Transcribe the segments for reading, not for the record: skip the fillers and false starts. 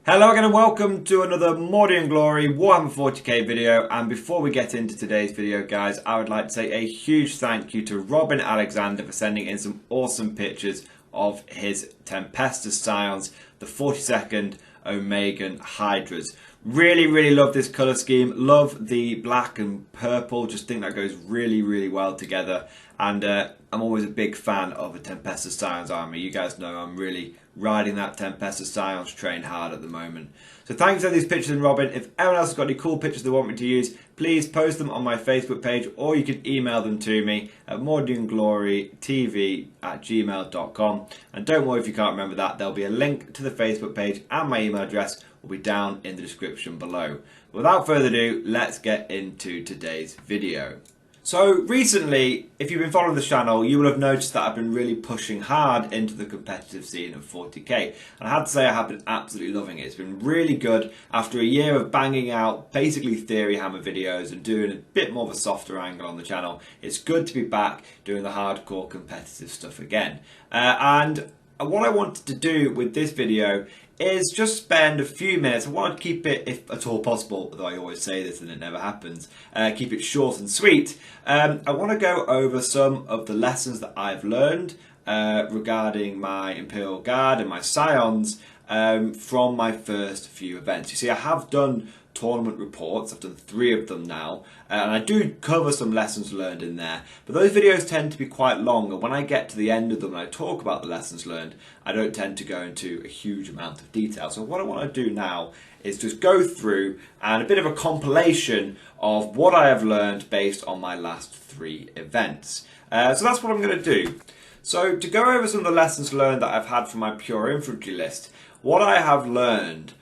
Hello again and welcome to another Mordian Glory Warhammer 40k video, and before we get into today's video guys, I would like to say a huge thank you to Robin Alexander for sending in some awesome pictures of his Tempestus scions, the 42nd Omegan Hydras. Really love this colour scheme, love the black and purple, just think that goes really well together, and I'm always a big fan of a Tempestus Scions army. You guys know I'm really riding that Tempestus Scions train hard at the moment. So thanks for these pictures, and Robin. If anyone else has got any cool pictures they want me to use, please post them on my Facebook page, or you can email them to me at mordianglorytv@gmail.com. And don't worry if you can't remember that, there'll be a link to the Facebook page and my email address will be down in the description below. Without further ado, let's get into today's video. So recently, if you've been following the channel, you will have noticed that I've been really pushing hard into the competitive scene of 40k. And I have to say I have been absolutely loving it. It's been really good after a year of banging out basically theory hammer videos and doing a bit more of a softer angle on the channel. It's good to be back doing the hardcore competitive stuff again. And what I wanted to do with this video is just spend a few minutes. I want to keep it, if at all possible, though I always say this and it never happens, keep it short and sweet. I want to go over some of the lessons that I've learned regarding my Imperial Guard and my Scions from my first few events. You see, I have done tournament reports. I've done 3 of them now, and I do cover some lessons learned in there, but those videos tend to be quite long, and when I get to the end of them and I talk about the lessons learned, I don't tend to go into a huge amount of detail. So what I want to do now is just go through and a bit of a compilation of what I have learned based on my last 3 events. So that's what I'm going to do. So to go over some of the lessons learned that I've had from my pure infantry list, what I have learned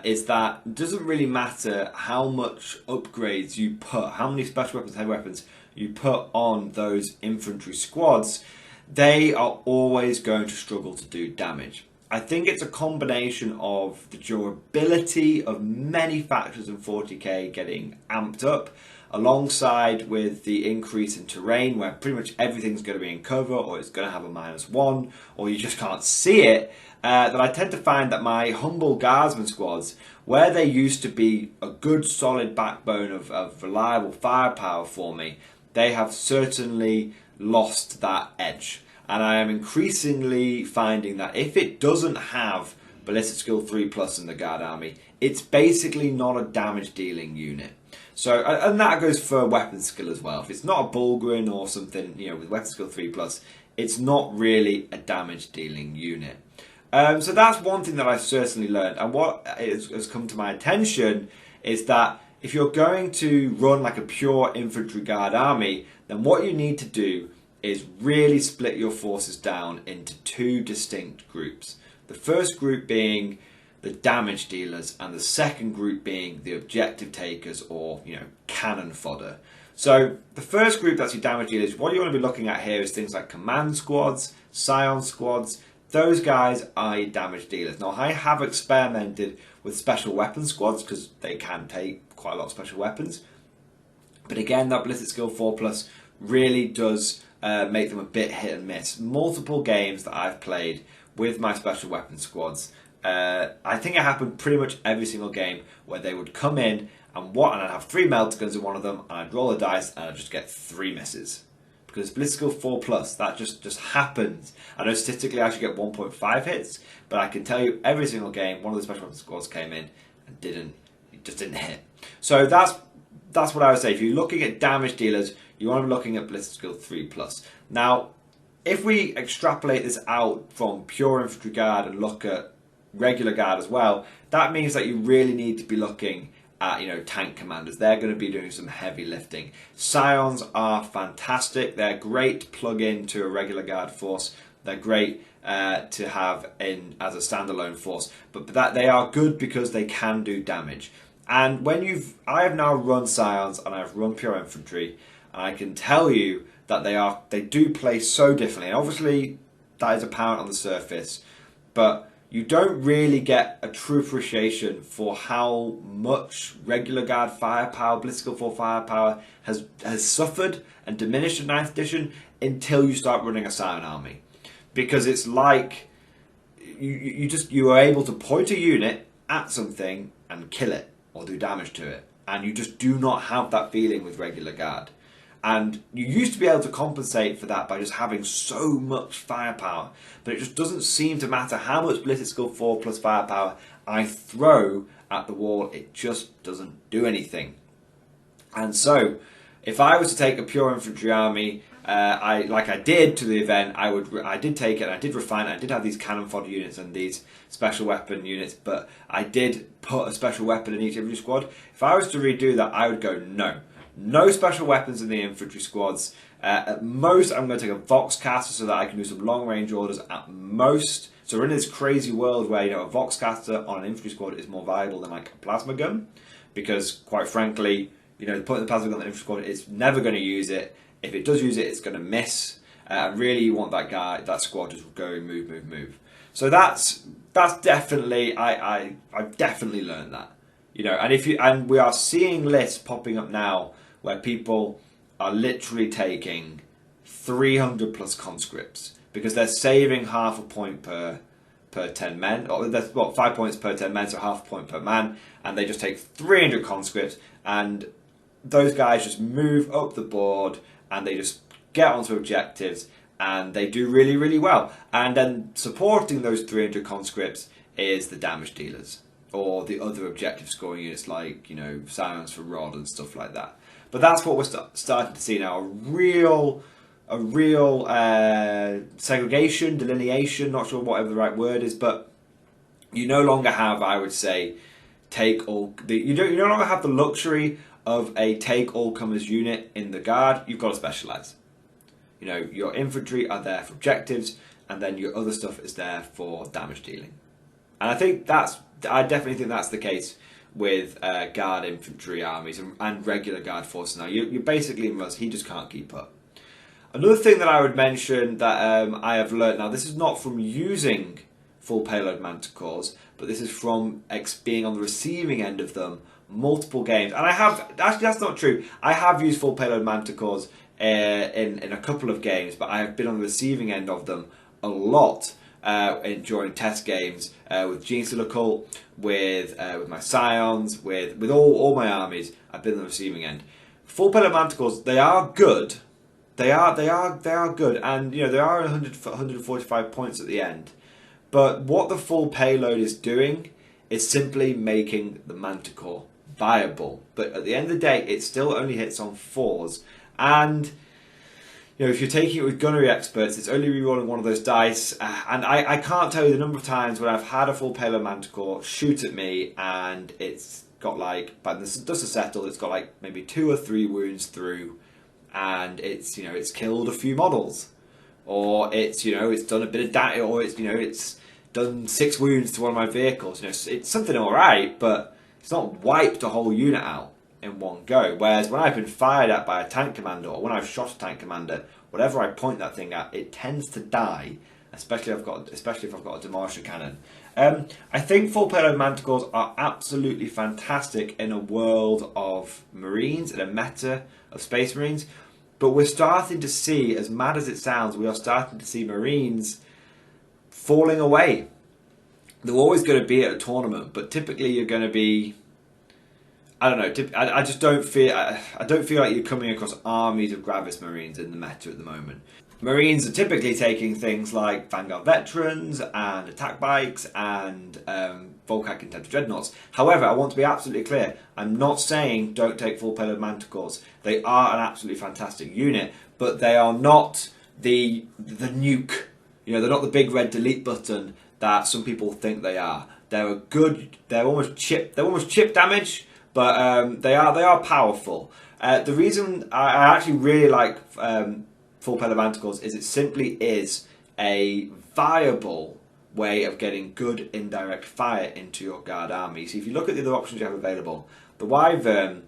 is that it doesn't really matter how much upgrades you put, how many special weapons, heavy weapons you put on those infantry squads, they are always going to struggle to do damage. I think it's a combination of the durability of many factors in 40k getting amped up, alongside with the increase in terrain where pretty much everything's going to be in cover, or it's going to have a -1, or you just can't see it. That I tend to find that my humble guardsman squads, where they used to be a good solid backbone of reliable firepower for me, they have certainly lost that edge. And I am increasingly finding that if it doesn't have ballistic skill 3+ in the guard army, it's basically not a damage dealing unit. So, and that goes for weapon skill as well. If it's not a Bulgrin or something, you know, with weapon skill 3+, it's not really a damage dealing unit. So that's one thing that I've certainly learned, and what has come to my attention is that if you're going to run like a pure infantry guard army, then what you need to do is really split your forces down into 2 distinct groups. The first group being the damage dealers, and the second group being the objective takers, or, you know, cannon fodder. So the first group, that's your damage dealers. What you want to be looking at here is things like command squads, scion squads. Those guys are damage dealers. Now, I have experimented with special weapon squads because they can take quite a lot of special weapons. But again, that ballistic skill 4+ really does make them a bit hit and miss. Multiple games that I've played with my special weapon squads, I think it happened pretty much every single game where they would come in and I'd have 3 melter guns in one of them, and I'd roll a dice and I'd just get 3 misses. Because ballistic skill 4+, that just happens. I know statistically I should get 1.5 hits, but I can tell you every single game one of the special weapons squads came in and just didn't hit. So that's what I would say. If you're looking at damage dealers, you want to be looking at ballistic skill 3+. Now, if we extrapolate this out from pure infantry guard and look at regular guard as well, that means that you really need to be looking at, you know, tank commanders. They're going to be doing some heavy lifting. Scions are fantastic. They're great to plug into a regular guard force. They're great to have in as a standalone force, but that they are good because they can do damage. And when I have now run Scions and I've run pure infantry, and I can tell you that they do play so differently. And obviously that is apparent on the surface, but you don't really get a true appreciation for how much regular guard firepower, ballistic skill 4 firepower has suffered and diminished in 9th edition until you start running a Scion army. Because it's like you are able to point a unit at something and kill it or do damage to it. And you just do not have that feeling with regular guard. And you used to be able to compensate for that by just having so much firepower, but it just doesn't seem to matter how much ballistic skill 4 plus firepower I throw at the wall, it just doesn't do anything. And so, if I was to take a pure infantry army, like I did to the event, I did take it, and I did refine it. I did have these cannon fodder units and these special weapon units, but I did put a special weapon in each infantry squad. If I was to redo that, I would go no special weapons in the infantry squads. At most, I'm going to take a Voxcaster so that I can do some long range orders at most. So we're in this crazy world where, you know, a Voxcaster on an infantry squad is more valuable than like a plasma gun, because quite frankly, you know, putting the plasma gun on the infantry squad, it's never going to use it. If it does use it, it's going to miss. Really, you want that squad just going move. So that's definitely I've definitely learned that, you know. And we are seeing lists popping up now where people are literally taking 300 plus conscripts because they're saving half a point per 10 men, or that's 5 points per 10 men, so half a point per man, and they just take 300 conscripts, and those guys just move up the board and they just get onto objectives and they do really, really well. And then supporting those 300 conscripts is the damage dealers or the other objective scoring units like, you know, scions for rod and stuff like that. But that's what we're starting to see now, a real segregation, delineation, not sure whatever the right word is, but you no longer have, I would say, you no longer have the luxury of a take all comers unit in the guard. You've got to specialize. You know, your infantry are there for objectives, and then your other stuff is there for damage dealing. And I definitely think that's the case with guard infantry armies and regular guard forces now. You're basically in Rus, he just can't keep up. Another thing that I would mention that I have learned, now this is not from using full payload manticores, but this is from being on the receiving end of them multiple games. And I have, actually that's not true, I have used full payload manticores in a couple of games, but I have been on the receiving end of them a lot during test games with Gene Cult, with my scions, with all my armies. I've been on the receiving end. Full payload manticores, they are good. They are good, and you know there are 145 points at the end. But what the full payload is doing is simply making the manticore viable. But at the end of the day, it still only hits on 4s, and you know, if you're taking it with gunnery experts, it's only rerolling one of those dice. And I can't tell you the number of times when I've had a full payload manticore shoot at me and it's got like, by the dust has settled, it's got like maybe 2 or 3 wounds through, and it's, you know, it's killed a few models, or it's, you know, it's done a bit of damage, or it's, you know, it's done 6 wounds to one of my vehicles. You know, it's something all right, but it's not wiped a whole unit out in one go. Whereas when I've been fired at by a tank commander, or when I've shot a tank commander, whatever I point that thing at, it tends to die, especially if I've got a demolisher cannon. I think full payload manticores are absolutely fantastic in a world of marines, in a meta of space marines, but we're starting to see, as mad as it sounds, we are starting to see marines falling away. They're always going to be at a tournament, but typically you're going to be, I don't know. I just don't feel. I don't feel like you're coming across armies of Gravis Marines in the meta at the moment. Marines are typically taking things like Vanguard Veterans and attack bikes and Volkite Contemptor Dreadnoughts. However, I want to be absolutely clear. I'm not saying don't take full payload manticores. They are an absolutely fantastic unit, but they are not the nuke. You know, they're not the big red delete button that some people think they are. They're a good. They're almost chip damage. But they are powerful. The reason I actually really like full payload manticores is it simply is a viable way of getting good indirect fire into your guard army. So if you look at the other options you have available, the Wyvern,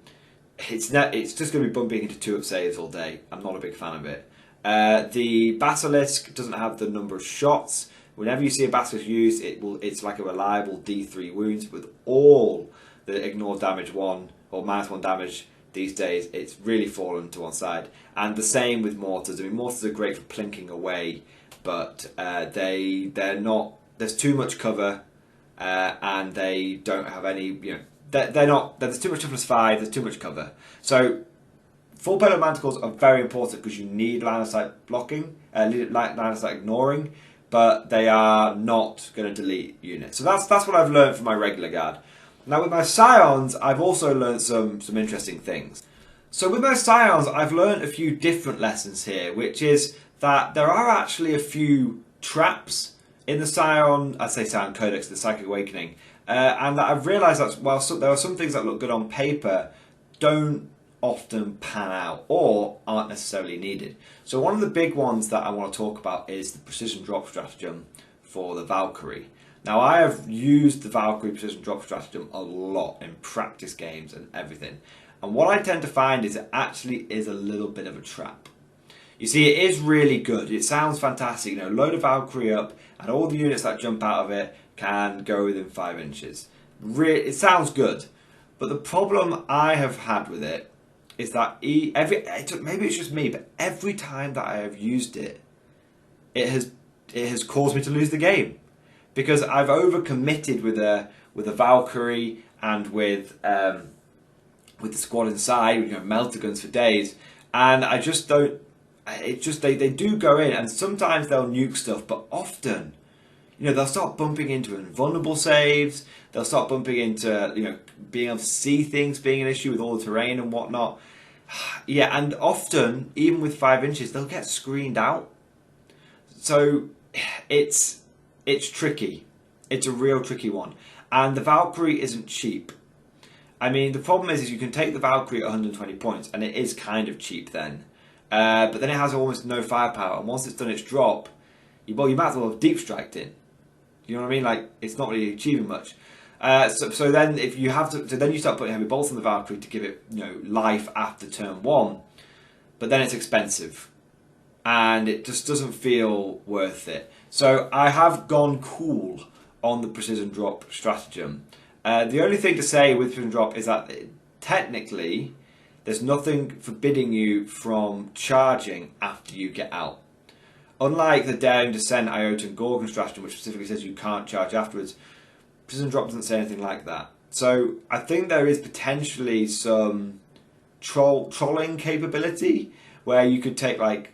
it's just going to be bumping into 2-up saves all day. I'm not a big fan of it. The Basilisk doesn't have the number of shots. Whenever you see a Basilisk used, it's like a reliable D3 wounds with all the ignore damage 1 or -1 damage these days. It's really fallen to one side. And the same with mortars. I mean, mortars are great for plinking away, but they're not. There's too much cover and they don't have any, they're not, there's too much toughness 5, there's too much cover. So full payload manticores are very important because you need line of sight blocking, line of sight ignoring, but they are not going to delete units. So that's what I've learned from my regular guard. Now with my scions, I've also learned some interesting things. So with my scions, I've learned a few different lessons here, which is that there are actually a few traps in the Scion, I'd say Scion Codex, the Psychic Awakening, and that I've realised that while there are some things that look good on paper, don't often pan out or aren't necessarily needed. So one of the big ones that I want to talk about is the precision drop stratagem for the Valkyrie. Now I have used the Valkyrie precision drop stratagem a lot in practice games and everything, and what I tend to find is it actually is a little bit of a trap. You see, it is really good. It sounds fantastic. Load a Valkyrie up and all the units that jump out of it can go within 5 inches. It sounds good. But the problem I have had with it is that maybe it's just me, but every time that I have used it, it has caused me to lose the game. Because I've overcommitted with a Valkyrie and with the squad inside, melter guns for days, and I just don't. They do go in, and sometimes they'll nuke stuff, but often, they'll start bumping into invulnerable saves. They'll start bumping into, being able to see things being an issue with all the terrain and whatnot. Yeah, and often, even with 5 inches, they'll get screened out. So it's tricky. It's a real tricky one, and the Valkyrie isn't cheap. I mean, the problem is you can take the Valkyrie at 120 points, and it is kind of cheap then. But then it has almost no firepower, and once it's done its drop, you might as well have deep striked it. You know what I mean? Like, it's not really achieving much. So then if you have to, so then you start putting heavy bolts on the Valkyrie to give it, life after turn 1. But then it's expensive, and it just doesn't feel worth it. So I have gone cool on the precision drop stratagem. The only thing to say with precision drop is that technically, there's nothing forbidding you from charging after you get out. Unlike the Daring Descent, Iota and Gorgon stratagem, which specifically says you can't charge afterwards, precision drop doesn't say anything like that. So I think there is potentially some trolling capability where you could take like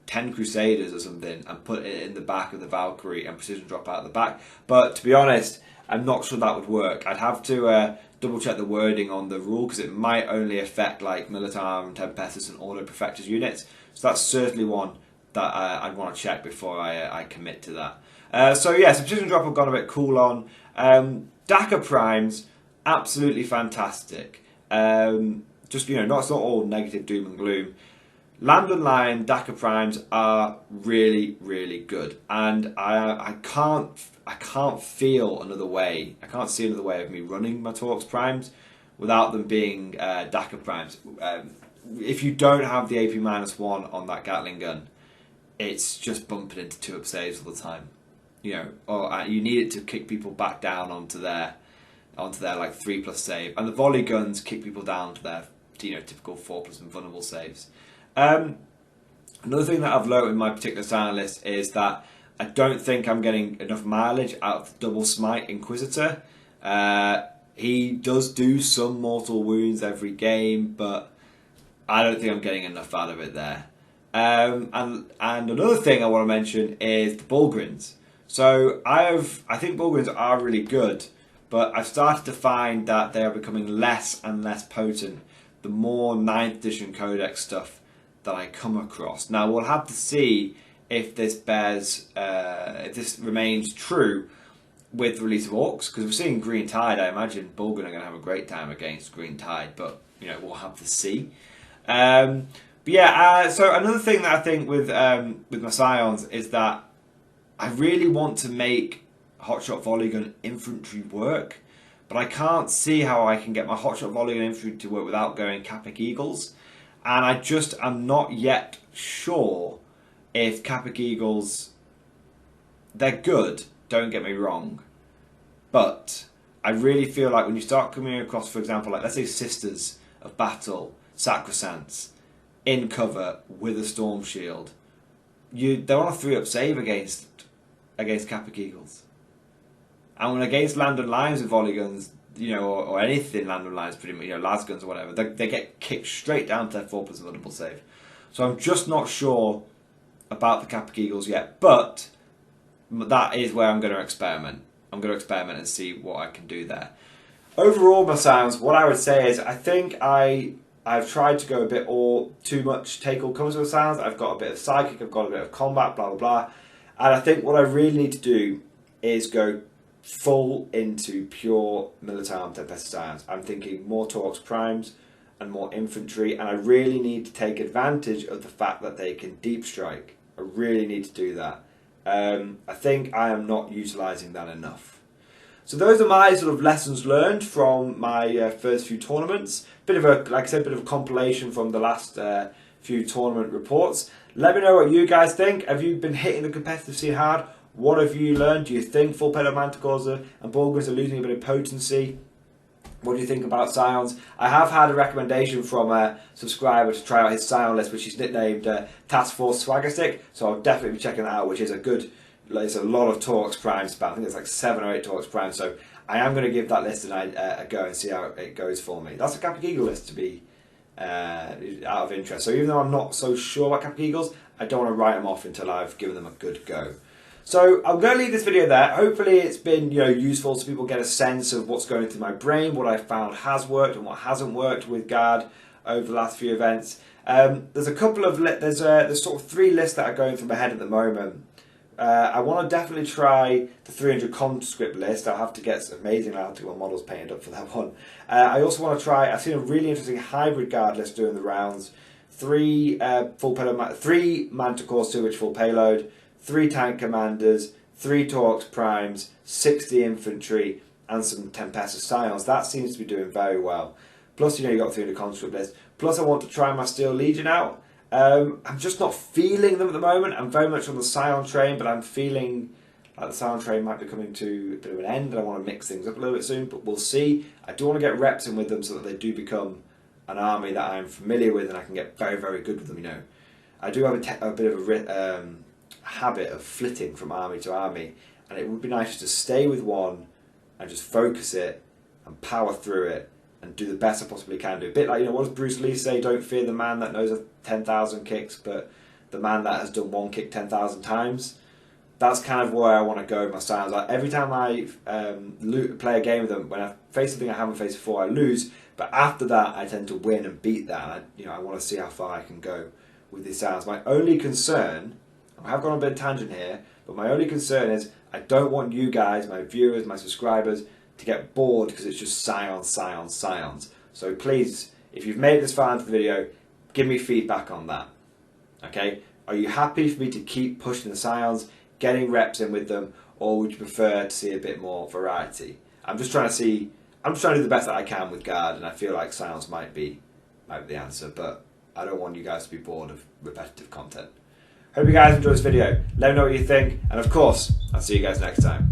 10 Crusaders or something and put it in the back of the Valkyrie and precision drop out of the back. But to be honest, I'm not sure that would work. I'd have to double check the wording on the rule because it might only affect like Militar and Tempestus and Auto Prefectors units. So that's certainly one that I'd want to check before I commit to that. So yeah, so precision drop I've gone a bit cool on. Dakar primes, absolutely fantastic. Just it's not all negative doom and gloom. Land and Lion Dakar primes are really, really good, and I can't feel another way. I can't see another way of me running my Torx primes without them being Dakar primes. If you don't have the AP -1 on that Gatling gun, it's just bumping into 2-up saves all the time. Or you need it to kick people back down onto their like 3+ save, and the volley guns kick people down to their typical 4+ invulnerable saves. Another thing that I've learned in my particular Scion list is that I don't think I'm getting enough mileage out of the double smite Inquisitor. He does do some mortal wounds every game, but I don't think I'm getting enough out of it there. And another thing I want to mention is the Bulgrins. So I think Bulgrins are really good, but I've started to find that they are becoming less and less potent the more 9th edition Codex stuff that I come across. Now we'll have to see if this if this remains true with the release of Orcs, because we're seeing Green Tide. I imagine Bulgrin are going to have a great time against Green Tide, but we'll have to see. But yeah, so another thing that I think with my Scions is that I really want to make Hotshot Volley Gun infantry work, but I can't see how I can get my Hotshot Volley Gun infantry to work without going Capic Eagles. And I'm not yet sure if Capic Eagles, they're good, don't get me wrong, but I really feel like when you start coming across, for example, like let's say Sisters of Battle, Sacrosancts, in cover with a Storm Shield, they're on a 3-up save against Capic Eagles. And when against land and lines with volley guns, you know, or anything land and lines, pretty much, you know, las guns or whatever, they get kicked straight down to their 4 plus vulnerable save. So I'm just not sure about the Capic Eagles yet, but that is where I'm going to experiment. I'm going to experiment and see what I can do there. Overall, my sounds, what I would say is I think I've tried to go a bit all too much take all comers with sounds. I've got a bit of psychic, I've got a bit of combat, blah blah blah. And I think what I really need to do is go full into pure militarum tempestus scions. I'm thinking more Torx primes and more infantry, and I really need to take advantage of the fact that they can deep strike. I really need to do that. I think I am not utilising that enough. So those are my sort of lessons learned from my first few tournaments. Bit of a, like I said, bit of a compilation from the last few tournament reports. Let me know what you guys think. Have you been hitting the competitive scene hard? What have you learned? Do you think full payload manticores and Bulgars are losing a bit of potency? What do you think about scions? I have had a recommendation from a subscriber to try out his scion list, which is nicknamed Task Force Swagger Stick. So I'll definitely be checking that out, which is a good, it's a lot of Torx primes, but I think it's like 7 or 8 Torx primes. So I am going to give that list a go and see how it goes for me. That's a Capic Eagle list to be out of interest. So even though I'm not so sure about Capic Eagles, I don't want to write them off until I've given them a good go. So I'm going to leave this video there. Hopefully it's been, you know, useful so people get a sense of what's going through my brain, what I found has worked and what hasn't worked with Guard over the last few events. There's a couple of there's sort of 3 lists that are going through my head at the moment. I want to definitely try the 300 conscript list. I'll have to get some amazing. I'll have to get my models painted up for that one. I also want to try. I've seen a really interesting hybrid Guard list doing the rounds. 3 full payload, 3 manticores, 2 which full payload. 3 tank commanders, 3 Torx primes, 60 infantry, and some tempestus scions. That seems to be doing very well. Plus, you know, you've got 300 conscript list. Plus, I want to try my Steel Legion out. I'm just not feeling them at the moment. I'm very much on the scion train, but I'm feeling like the scion train might be coming to a bit of an end, and I want to mix things up a little bit soon, but we'll see. I do want to get reps in with them so that they do become an army that I'm familiar with and I can get very, very good with them, you know. I do have a bit of a habit of flitting from army to army, and it would be nice just to stay with one and just focus it and power through it and do the best I possibly can do. A bit like, you know, what does Bruce Lee say? Don't fear the man that knows 10,000 kicks, but the man that has done one kick 10,000 times. That's kind of where I want to go with my styles. Like every time I play a game with them, when I face something I haven't faced before, I lose, but after that I tend to win and beat that. And I want to see how far I can go with these styles. My only concern, I have gone on a bit of tangent here, but my only concern is I don't want you guys, my viewers, my subscribers, to get bored because it's just scions, scions, scions. So please, if you've made it this far into the video, give me feedback on that. Okay? Are you happy for me to keep pushing the scions, getting reps in with them, or would you prefer to see a bit more variety? I'm just trying to do the best that I can with Guard, and I feel like scions might be the answer, but I don't want you guys to be bored of repetitive content. Hope you guys enjoyed this video. Let me know what you think, and of course, I'll see you guys next time.